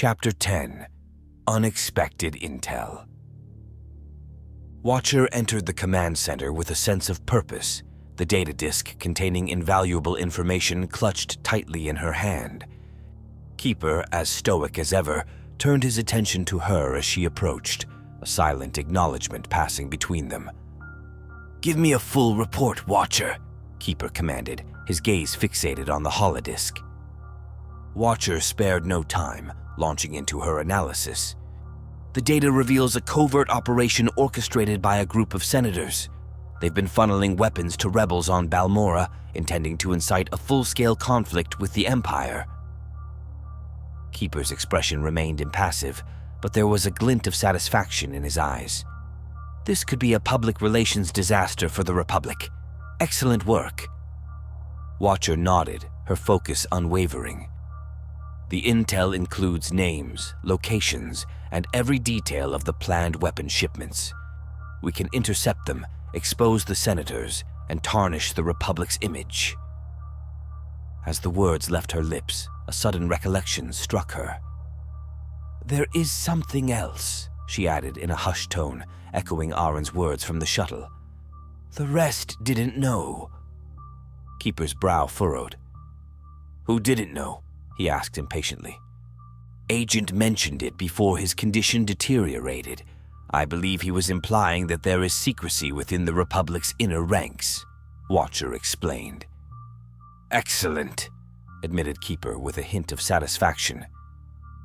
Chapter 10. Unexpected Intel. Watcher entered the command center with a sense of purpose, the data disk containing invaluable information clutched tightly in her hand. Keeper, as stoic as ever, turned his attention to her as she approached, a silent acknowledgement passing between them. "Give me a full report, Watcher," Keeper commanded, his gaze fixated on the holodisk. Watcher spared no time, launching into her analysis. The data reveals a covert operation orchestrated by a group of senators. They've been funneling weapons to rebels on Balmora, intending to incite a full-scale conflict with the Empire. Keeper's expression remained impassive, but there was a glint of satisfaction in his eyes. This could be a public relations disaster for the Republic. Excellent work. Watcher nodded, her focus unwavering. The intel includes names, locations, and every detail of the planned weapon shipments. We can intercept them, expose the senators, and tarnish the Republic's image. As the words left her lips, a sudden recollection struck her. "There is something else," she added in a hushed tone, echoing Aaron's words from the shuttle. "The rest didn't know." Keeper's brow furrowed. "Who didn't know?" he asked impatiently. "Agent mentioned it before his condition deteriorated. I believe he was implying that there is secrecy within the Republic's inner ranks," Watcher explained. "Excellent," admitted Keeper with a hint of satisfaction.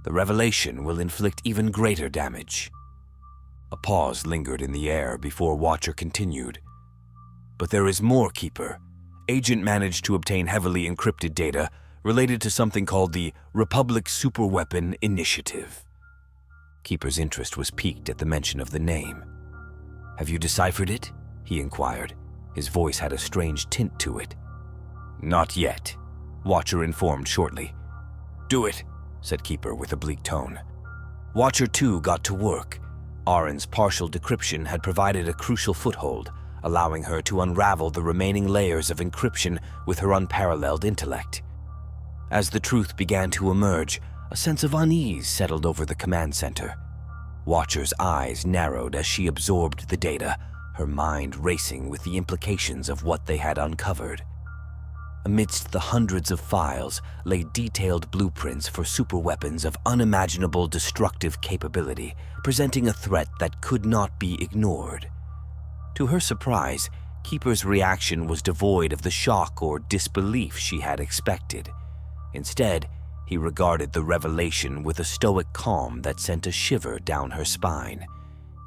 "The revelation will inflict even greater damage." A pause lingered in the air before Watcher continued. "But there is more, Keeper. Agent managed to obtain heavily encrypted data related to something called the Republic Superweapon Initiative." Keeper's interest was piqued at the mention of the name. "Have you deciphered it?" he inquired. His voice had a strange tint to it. "Not yet," Watcher informed shortly. "Do it," said Keeper with a bleak tone. Watcher too got to work. Aaron's partial decryption had provided a crucial foothold, allowing her to unravel the remaining layers of encryption with her unparalleled intellect. As the truth began to emerge, a sense of unease settled over the command center. Watcher's eyes narrowed as she absorbed the data, her mind racing with the implications of what they had uncovered. Amidst the hundreds of files lay detailed blueprints for superweapons of unimaginable destructive capability, presenting a threat that could not be ignored. To her surprise, Keeper's reaction was devoid of the shock or disbelief she had expected. Instead, he regarded the revelation with a stoic calm that sent a shiver down her spine.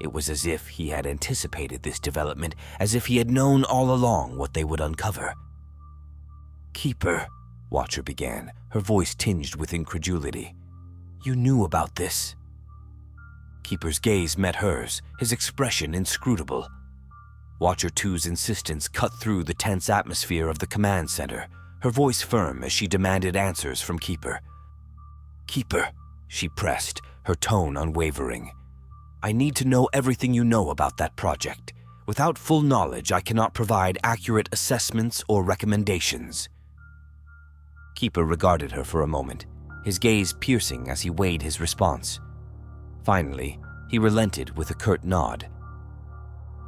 It was as if he had anticipated this development, as if he had known all along what they would uncover. "Keeper," Watcher began, her voice tinged with incredulity. "You knew about this?" Keeper's gaze met hers, his expression inscrutable. Watcher 2's insistence cut through the tense atmosphere of the command center, her voice firm as she demanded answers from Keeper. "Keeper," she pressed, her tone unwavering. "I need to know everything you know about that project. Without full knowledge, I cannot provide accurate assessments or recommendations." Keeper regarded her for a moment, his gaze piercing as he weighed his response. Finally, he relented with a curt nod.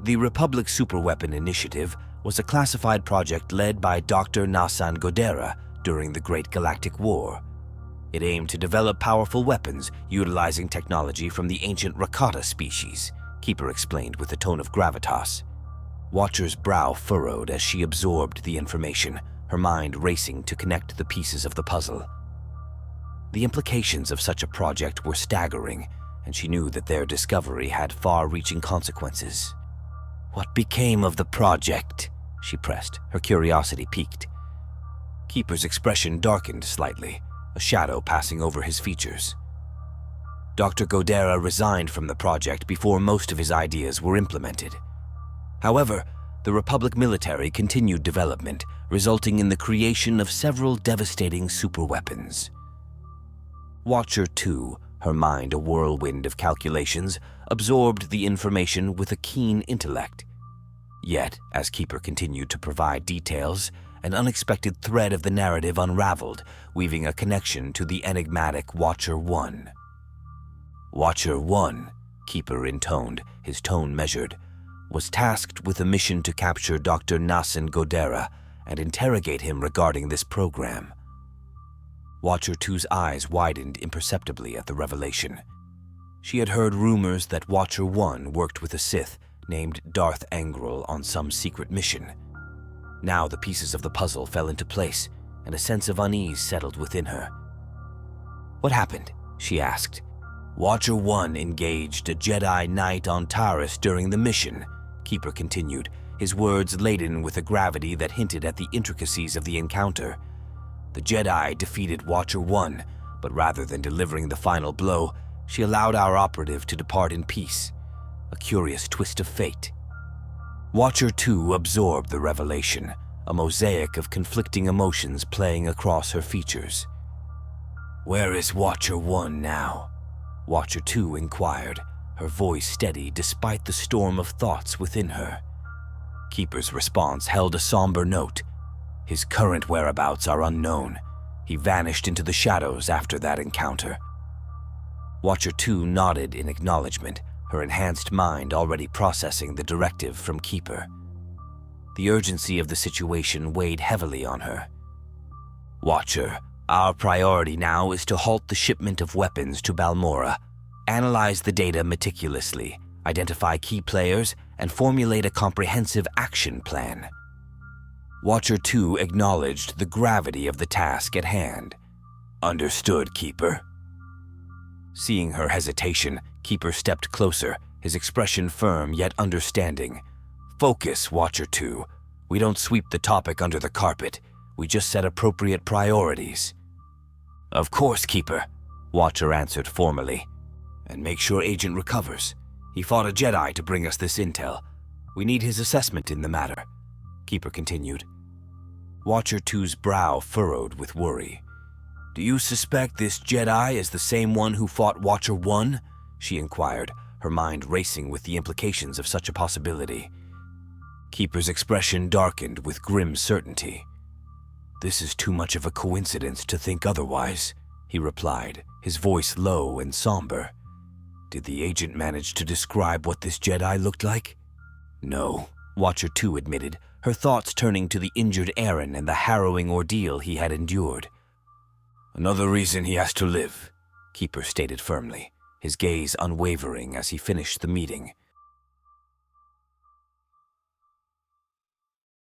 The Republic Superweapon Initiative was a classified project led by Dr. Nassan Godera during the Great Galactic War. It aimed to develop powerful weapons utilizing technology from the ancient Rakata species, Keeper explained with a tone of gravitas. Watcher's brow furrowed as she absorbed the information, her mind racing to connect the pieces of the puzzle. The implications of such a project were staggering, and she knew that their discovery had far-reaching consequences. "What became of the project?" she pressed, her curiosity piqued. Keeper's expression darkened slightly, a shadow passing over his features. Dr. Godera resigned from the project before most of his ideas were implemented. However, the Republic military continued development, resulting in the creation of several devastating superweapons. Watcher 2, her mind a whirlwind of calculations, absorbed the information with a keen intellect. Yet, as Keeper continued to provide details, an unexpected thread of the narrative unraveled, weaving a connection to the enigmatic Watcher 1. Watcher 1, Keeper intoned, his tone measured, was tasked with a mission to capture Dr. Nassim Godera and interrogate him regarding this program. Watcher 2's eyes widened imperceptibly at the revelation. She had heard rumors that Watcher 1 worked with a Sith named Darth Angral on some secret mission. Now the pieces of the puzzle fell into place, and a sense of unease settled within her. "What happened?" she asked. "Watcher 1 engaged a Jedi Knight on Taris during the mission," Keeper continued, his words laden with a gravity that hinted at the intricacies of the encounter. "The Jedi defeated Watcher 1, but rather than delivering the final blow, she allowed our operative to depart in peace. A curious twist of fate." Watcher 2 absorbed the revelation, a mosaic of conflicting emotions playing across her features. "Where is Watcher 1 now?" Watcher 2 inquired, her voice steady despite the storm of thoughts within her. Keeper's response held a somber note. "His current whereabouts are unknown. He vanished into the shadows after that encounter." Watcher 2 nodded in acknowledgement, her enhanced mind already processing the directive from Keeper. The urgency of the situation weighed heavily on her. "Watcher, our priority now is to halt the shipment of weapons to Balmora, analyze the data meticulously, identify key players, and formulate a comprehensive action plan." Watcher 2 acknowledged the gravity of the task at hand. "Understood, Keeper." Seeing her hesitation, Keeper stepped closer, his expression firm yet understanding. "Focus, Watcher 2. We don't sweep the topic under the carpet. We just set appropriate priorities." "Of course, Keeper," Watcher answered formally. "And make sure Agent recovers. He fought a Jedi to bring us this intel. We need his assessment in the matter," Keeper continued. Watcher 2's brow furrowed with worry. "Do you suspect this Jedi is the same one who fought Watcher 1? She inquired, her mind racing with the implications of such a possibility. Keeper's expression darkened with grim certainty. "This is too much of a coincidence to think otherwise," he replied, his voice low and somber. "Did the agent manage to describe what this Jedi looked like?" "No," Watcher 2 admitted, her thoughts turning to the injured Aaron and the harrowing ordeal he had endured. "Another reason he has to live," Keeper stated firmly, his gaze unwavering as he finished the meeting.